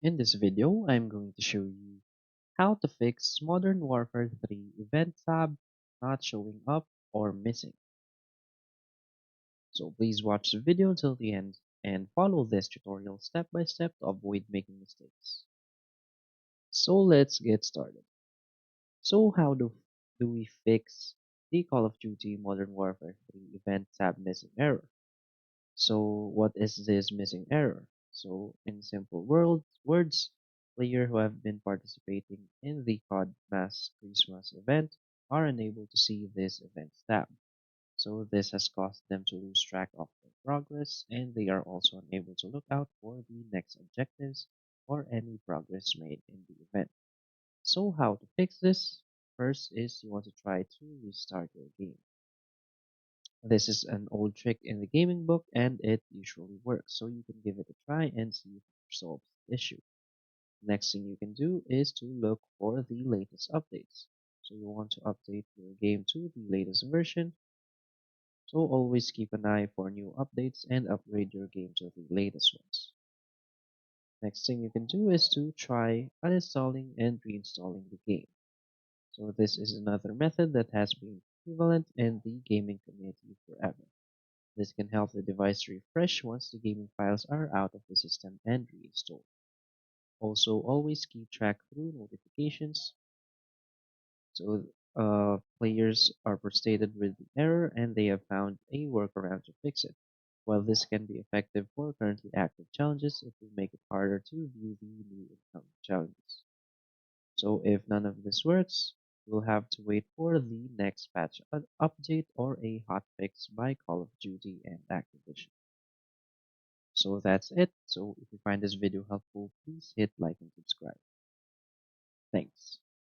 In this video, I'm going to show you how to fix Modern Warfare 3 event tab not showing up or missing. So please watch the video until the end and follow this tutorial step by step to avoid making mistakes. So let's get started. So how do we fix the Call of Duty Modern Warfare 3 event tab missing error? So what is this missing error? So in simple words, players who have been participating in the COD Mass Christmas event are unable to see this events tab. So this has caused them to lose track of their progress, and they are also unable to look out for the next objectives or any progress made in the event. So how to fix this? First is you want to try to restart your game. This is an old trick in the gaming book and it usually works, so you can give it a try and see if it resolves the issue. Next thing you can do is to look for the latest updates. So you want to update your game to the latest version, so always keep an eye for new updates and upgrade your game to the latest ones. Next thing you can do is to try uninstalling and reinstalling the game. So this is another method that has been prevalent in the gaming community forever. This can help the device refresh once the gaming files are out of the system and reinstalled. Also, always keep track through notifications so players are frustrated with the error and they have found a workaround to fix it. While this can be effective for currently active challenges, it will make it harder to view the new incoming challenges. So if none of this works, you'll have to wait for the next patch update or a hotfix by Call of Duty and Activision. So that's it. So if you find this video helpful, please hit like and subscribe. Thanks.